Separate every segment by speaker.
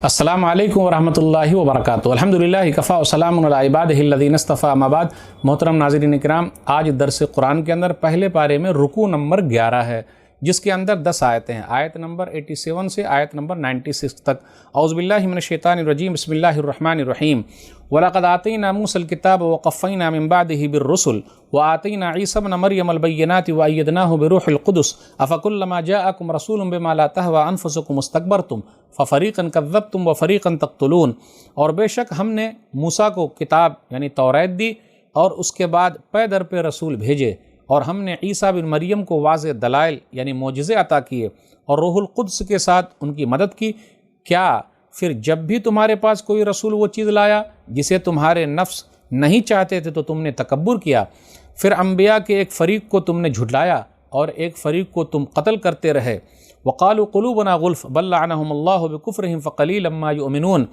Speaker 1: السلام علیکم ورحمۃ اللہ وبرکاتہ۔ الحمدللہ کفا وسلام علی عبادہ الذین اصطفی، اما بعد۔ محترم ناظرین کرام، آج درس قرآن کے اندر پہلے پارے میں رکوع نمبر 11 ہے، جس کے اندر 10 آیتیں ہیں، آیت نمبر 87 سے آیت نمبر 96 تک۔ اعوذ باللہ من الشیطان الرجیم، بسم اللہ الرحمن الرحیم۔ وَلَقَدْ آتَيْنَا مُوسَى الْكِتَابَ وَقَفَّيْنَا مِن بَعْدِهِ بِالرُّسُلِ وَآتَيْنَا عِيسَى ابْنَ مَرْيَمَ الْبَيِّنَاتِ وَأَيَّدْنَاهُ بِرُوحِ الْقُدُسِ أَفَكُلَّمَا جَاءَكُمْ رَسُولٌ بِمَا لَا تَهْوَىٰ أَنفُسُكُمُ اسْتَكْبَرْتُمْ فَفَرِيقًا كَذَّبْتُمْ وَفَرِيقًا تَقْتُلُونَ۔ اور بے شک ہم نے موسیٰ کو کتاب یعنی توریت دی، اور اس کے بعد پے در پہ رسول بھیجے، اور ہم نے عیسیٰ بن مریم کو واضح دلائل یعنی معجزے عطا کیے، اور روح القدس کے ساتھ ان کی مدد کی۔ کیا پھر جب بھی تمہارے پاس کوئی رسول وہ چیز لایا جسے تمہارے نفس نہیں چاہتے تھے تو تم نے تکبر کیا؟ پھر انبیاء کے ایک فریق کو تم نے جھٹلایا اور ایک فریق کو تم قتل کرتے رہے۔ وقالوا قلوبنا غلف بل لعنهم اللہ بکفرہم فقلیلا ما یؤمنون۔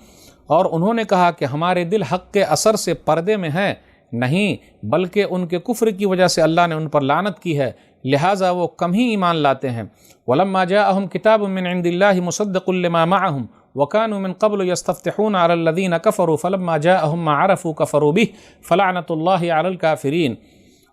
Speaker 1: اور انہوں نے کہا کہ ہمارے دل حق کے اثر سے پردے میں ہیں، نہیں بلکہ ان کے کفر کی وجہ سے اللہ نے ان پر لعنت کی ہے، لہٰذا وہ کم ہی ایمان لاتے ہیں۔ ولما جاءهم کتاب من عند اللہ مصدق لما معهم وكانوا من قبل يستفتحون على الذين كفروا فلما جاءهم ما عرفوا كفروا به فلعنة الله على الكافرين۔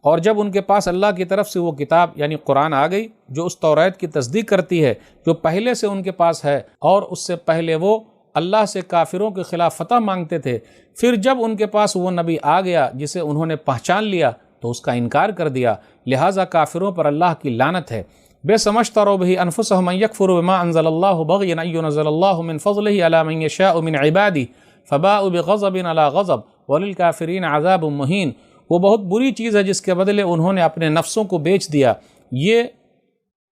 Speaker 1: اور جب ان کے پاس اللہ کی طرف سے وہ کتاب یعنی قرآن آ گئی جو اس توریت کی تصدیق کرتی ہے جو پہلے سے ان کے پاس ہے، اور اس سے پہلے وہ اللہ سے کافروں کے خلاف فتح مانگتے تھے، پھر جب ان کے پاس وہ نبی آ گیا جسے انہوں نے پہچان لیا تو اس کا انکار کر دیا، لہٰذا کافروں پر اللہ کی لعنت ہے۔ بے سمجھتروا به انفسهم ان يكفروا بما انزل الله بغيا ان ينزل الله من فضله على من يشاء من عباده فباءوا بغضب على غضب وللكافرين عذاب مهين۔ وہ بہت بری چیز ہے جس کے بدلے انہوں نے اپنے نفسوں کو بیچ دیا،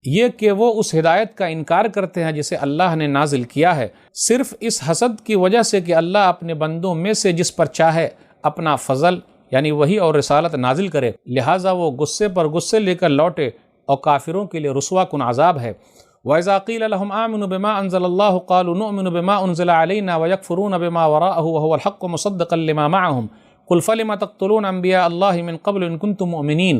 Speaker 1: یہ کہ وہ اس ہدایت کا انکار کرتے ہیں جسے اللہ نے نازل کیا ہے، صرف اس حسد کی وجہ سے کہ اللہ اپنے بندوں میں سے جس پر چاہے اپنا فضل یعنی وحی اور رسالت نازل کرے، لہٰذا وہ غصے پر غصے لے کر لوٹے، اور کافروں کے لیے رسوا کن عذاب ہے۔ وَإِذَا قِيلَ لَهُمْ آمِنُوا بِمَا أَنزَلَ اللَّهُ قَالُوا نُؤْمِنُ بِمَا أُنزِلَ عَلَيْنَا وَيَكْفُرُونَ بِمَا وَرَاءَهُ وَهُوَ الْحَقُّ مُصَدِّقًا لِمَا مَعَهُمْ قُلْ فَلِمَ تَقْتُلُونَ أَنبِيَاءَ اللَّهِ مِن قَبْلُ إِن كُنتُم مُؤْمِنِينَ۔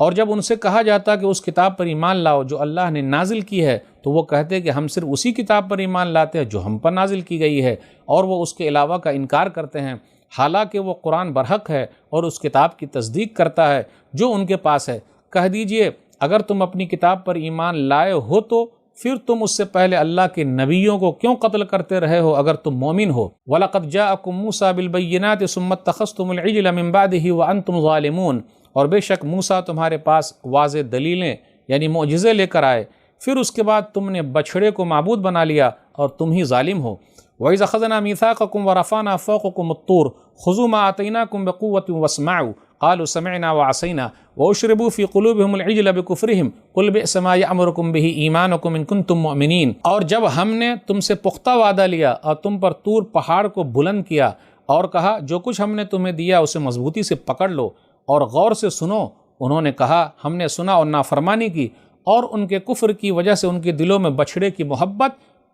Speaker 1: اور جب ان سے کہا جاتا کہ اس کتاب پر ایمان لاؤ جو اللہ نے نازل کی ہے، تو وہ کہتے کہ ہم صرف اسی کتاب پر ایمان لاتے ہیں جو ہم پر نازل کی گئی ہے، اور وہ اس کے علاوہ کا انکار کرتے ہیں، حالانکہ وہ قرآن برحق ہے اور اس کتاب کی تصدیق کرتا ہے جو ان کے پاس ہے۔ کہہ دیجئے اگر تم اپنی کتاب پر ایمان لائے ہو تو پھر تم اس سے پہلے اللہ کے نبیوں کو کیوں قتل کرتے رہے ہو اگر تم مومن ہو؟ وَلَقَدْ جَاءَكُم مُوسَىٰ بِالْبَيِّنَاتِ ثُمَّ اتَّخَذْتُمُ الْعِجْلَ مِن بَعْدِهِ وَأَنْتُمْ ظَالِمُونَ۔ اور بے شک موسیٰ تمہارے پاس واضح دلیلیں یعنی معجزے لے کر آئے، پھر اس کے بعد تم نے بچھڑے کو معبود بنا لیا اور تم ہی ظالم ہو۔ وَإِذْ أَخَذْنَا مِيثَاقَكُمْ وَرَفَعْنَا فَوْقَكُمُ الطُّورَ خُذُوا مَا آتَيْنَاكُمْ بِقُوَّةٍ وَاسْمَعُوا قالوا سمعنا وعصينا وأشربوا في قلوبهم العجل بكفرهم قل بئس ما يأمركم به إيمانكم إن كنتم مؤمنين۔ اور جب ہم نے تم سے پختہ وعدہ لیا اور تم پر طور پہاڑ کو بلند کیا اور کہا جو کچھ ہم نے تمہیں دیا اسے مضبوطی سے پکڑ لو اور غور سے سنو، انہوں نے کہا ہم نے سنا اور نافرمانی کی، اور ان کے کفر کی وجہ سے ان کے دلوں میں بچھڑے کی محبت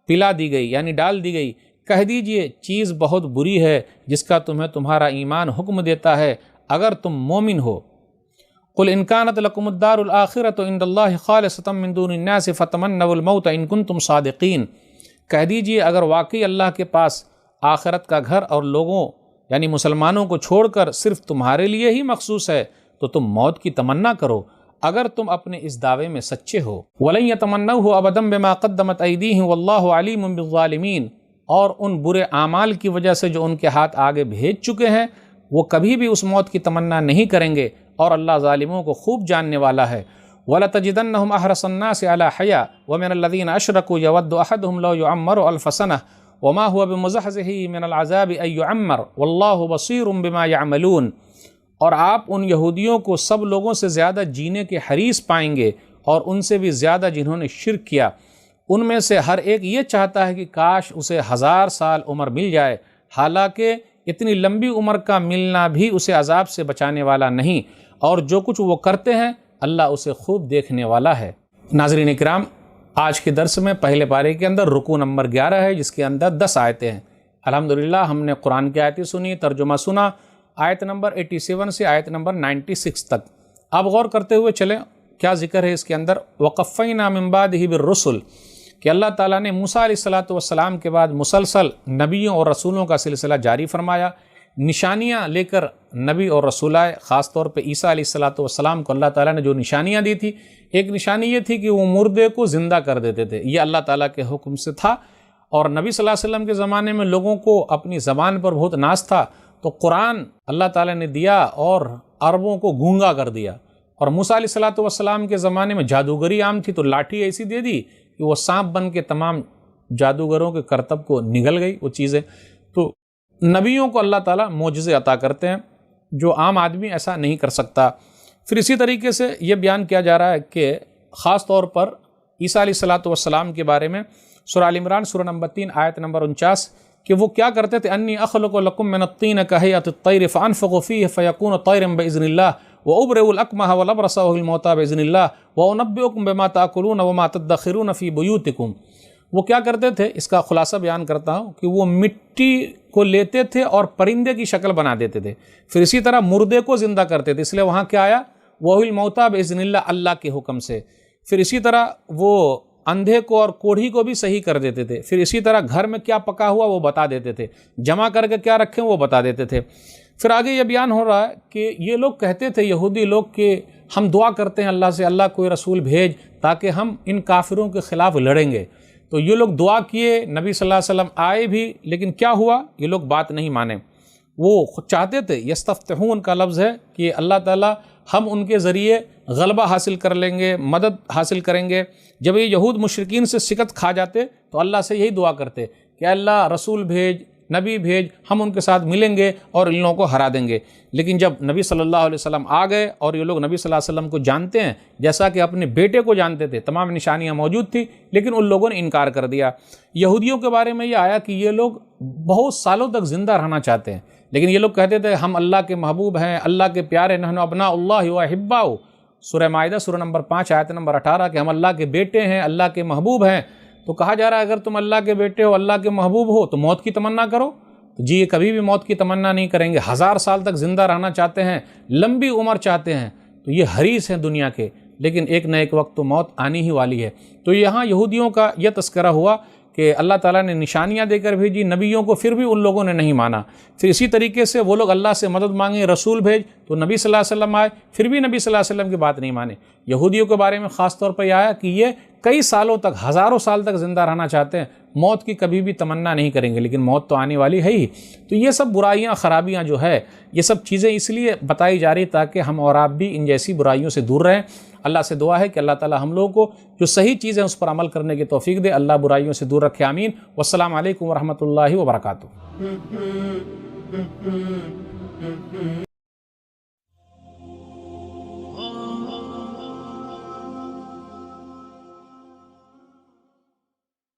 Speaker 1: پلا دی گئی یعنی ڈال دی گئی۔ کہہ دیجئے چیز بہت بری ہے جس کا تمہیں تمہارا ایمان حکم دیتا ہے اگر تم مومن ہو۔ قل ان كانت لكم الدار الآخرة عند الله خالصة من دون الناس فتمنوا الموت ان كنتم صادقين۔ کہہ دیجئے اگر واقعی اللہ کے پاس آخرت کا گھر اور لوگوں یعنی مسلمانوں کو چھوڑ کر صرف تمہارے لیے ہی مخصوص ہے تو تم موت کی تمنا کرو اگر تم اپنے اس دعوے میں سچے ہو۔ وَلَن يَتَمَنَّوْهُ أَبَدًا بِمَا قَدَّمَتْ أَيْدِيهِمْ وَاللَّهُ عَلِيمٌ بِالظَّالِمِينَ۔ اور ان برے اعمال کی وجہ سے جو ان کے ہاتھ آگے بھیج چکے ہیں وہ کبھی بھی اس موت کی تمنا نہیں کریں گے، اور اللہ ظالموں کو خوب جاننے والا ہے۔ وَلَتَجِدَنَّهُمْ أَحْرَصَ النَّاسِ عَلَىٰ حَيَاةٍ وَمِنَ الَّذِينَ أَشْرَكُوا يَوَدُّ أَحَدُهُمْ لَوْ يُعَمَّرُ أَلْفَ سَنَةٍ وَمَا هُوَ بِمُزَحْزِحِهِ مِنَ الْعَذَابِ أَن يُعَمَّرَ وَاللَّهُ بَصِيرٌ بِمَا يَعْمَلُونَ۔ اور آپ ان یہودیوں کو سب لوگوں سے زیادہ جینے کے حریص پائیں گے، اور ان سے بھی زیادہ جنہوں نے شرک کیا۔ ان میں سے ہر ایک یہ چاہتا ہے کہ کاش اسے 1000 سال عمر مل جائے، حالانکہ اتنی لمبی عمر کا ملنا بھی اسے عذاب سے بچانے والا نہیں، اور جو کچھ وہ کرتے ہیں اللہ اسے خوب دیکھنے والا ہے۔ ناظرین کرام، آج کے درس میں پہلے پارے کے اندر رکوع نمبر 11 ہے جس کے اندر 10 آیتیں ہیں۔ الحمدللہ ہم نے قرآن کی آیتیں سنی، ترجمہ سنا، آیت نمبر 87 سے آیت نمبر 96 تک۔ اب غور کرتے ہوئے چلیں کیا ذکر ہے اس کے اندر۔ وَقَفَّيْنَا مِن بَعْدِهِ بِالرُّسُلِ، کہ اللہ تعالیٰ نے موسیٰ علیہ السلام کے بعد مسلسل نبیوں اور رسولوں کا سلسلہ جاری فرمایا، نشانیاں لے کر نبی اور رسول آئے۔ خاص طور پہ عیسیٰ علیہ السلام کو اللہ تعالیٰ نے جو نشانیاں دی تھی، ایک نشانی یہ تھی کہ وہ مردے کو زندہ کر دیتے تھے، یہ اللہ تعالیٰ کے حکم سے تھا۔ اور نبی صلی اللہ علیہ وسلم کے زمانے میں لوگوں کو اپنی زبان پر بہت ناز تھا، تو قرآن اللہ تعالیٰ نے دیا اور عربوں کو گونگا کر دیا۔ اور موسیٰ علیہ السلام کے زمانے میں جادوگری عام تھی، تو لاٹھی ایسی دے دی کہ وہ سانپ بن کے تمام جادوگروں کے کرتب کو نگل گئی وہ چیزیں۔ تو نبیوں کو اللہ تعالیٰ معجزے عطا کرتے ہیں جو عام آدمی ایسا نہیں کر سکتا۔ پھر اسی طریقے سے یہ بیان کیا جا رہا ہے کہ خاص طور پر عیسیٰ علیہ السلام کے بارے میں سورہ آل عمران سورہ نمبر 3 آیت نمبر 49 کہ وہ کیا کرتے تھے، انی اخلق لکم من الطین کہیئۃ الطیر فانفخ فیہ فیکون طیرا باذن اللہ وابرئ الاکمہ والابرص والموتى باذن اللہ وانبئکم بما تاکلون وما تدخرون فی بیوتکم۔ وہ کیا کرتے تھے، اس کا خلاصہ بیان کرتا ہوں کہ وہ مٹی کو لیتے تھے اور پرندے کی شکل بنا دیتے تھے، پھر اسی طرح مردے کو زندہ کرتے تھے، اس لیے وہاں کیا آیا، وَأُحْيِي الْمَوْتَىٰ بِإِذْنِ اللَّهِ، اللہ کے حکم سے۔ پھر اسی طرح وہ اندھے کو اور کوڑھی کو بھی صحیح کر دیتے تھے، پھر اسی طرح گھر میں کیا پکا ہوا وہ بتا دیتے تھے، جمع کر کے کیا رکھیں وہ بتا دیتے تھے۔ پھر آگے یہ بیان ہو رہا ہے کہ یہ لوگ کہتے تھے، یہودی لوگ، کہ ہم دعا کرتے ہیں اللہ سے، اللہ کوئی رسول بھیج تاکہ ہم ان کافروں کے خلاف لڑیں گے۔ تو یہ لوگ دعا کیے، نبی صلی اللہ علیہ وسلم آئے بھی، لیکن کیا ہوا، یہ لوگ بات نہیں مانے۔ وہ چاہتے تھے، یستفتحون کا لفظ ہے کہ اللہ تعالیٰ ہم ان کے ذریعے غلبہ حاصل کر لیں گے، مدد حاصل کریں گے۔ جب یہ یہود مشرکین سے شکست کھا جاتے تو اللہ سے یہی دعا کرتے کہ اللہ رسول بھیج، نبی بھیج، ہم ان کے ساتھ ملیں گے اور ان لوگوں کو ہرا دیں گے۔ لیکن جب نبی صلی اللہ علیہ وسلم آ گئے اور یہ لوگ نبی صلی اللہ علیہ وسلم کو جانتے ہیں جیسا کہ اپنے بیٹے کو جانتے تھے، تمام نشانیاں موجود تھیں، لیکن ان لوگوں نے انکار کر دیا۔ یہودیوں کے بارے میں یہ آیا کہ یہ لوگ بہت سالوں تک زندہ رہنا چاہتے ہیں، لیکن یہ لوگ کہتے تھے ہم اللہ کے محبوب ہیں، اللہ کے پیارے، نحن ابناء اللہ و احباؤہ، سورہ مائدہ سورہ نمبر 5 آیت نمبر 18 کہ ہم اللہ کے بیٹے ہیں، اللہ کے محبوب ہیں۔ تو کہا جا رہا ہے اگر تم اللہ کے بیٹے ہو، اللہ کے محبوب ہو تو موت کی تمنا کرو۔ تو جی یہ کبھی بھی موت کی تمنا نہیں کریں گے، 1000 سال تک زندہ رہنا چاہتے ہیں، لمبی عمر چاہتے ہیں، تو یہ حریص ہیں دنیا کے، لیکن ایک نہ ایک وقت تو موت آنی ہی والی ہے۔ تو یہاں یہودیوں کا یہ تذکرہ ہوا کہ اللہ تعالیٰ نے نشانیاں دے کر بھیجی نبیوں کو، پھر بھی ان لوگوں نے نہیں مانا۔ پھر اسی طریقے سے وہ لوگ اللہ سے مدد مانگیں، رسول بھیج، تو نبی صلی اللہ علیہ وسلم آئے، پھر بھی نبی صلی اللہ علیہ وسلم کی بات نہیں مانے۔ یہودیوں کے بارے میں خاص طور پر یہ آیا کہ یہ کئی سالوں تک، ہزاروں سال تک زندہ رہنا چاہتے ہیں، موت کی کبھی بھی تمنا نہیں کریں گے، لیکن موت تو آنے والی ہے ہی۔ تو یہ سب برائیاں، خرابیاں جو ہے، یہ سب چیزیں اس لیے بتائی جا رہی تاکہ ہم اور آپ بھی ان جیسی برائیوں سے دور رہیں۔ اللہ سے دعا ہے کہ اللہ تعالی ہم لوگوں کو جو صحیح چیزیں اس پر عمل کرنے کی توفیق دے، اللہ برائیوں سے دور رکھے، آمین۔ والسلام علیکم ورحمۃ اللہ وبرکاتہ۔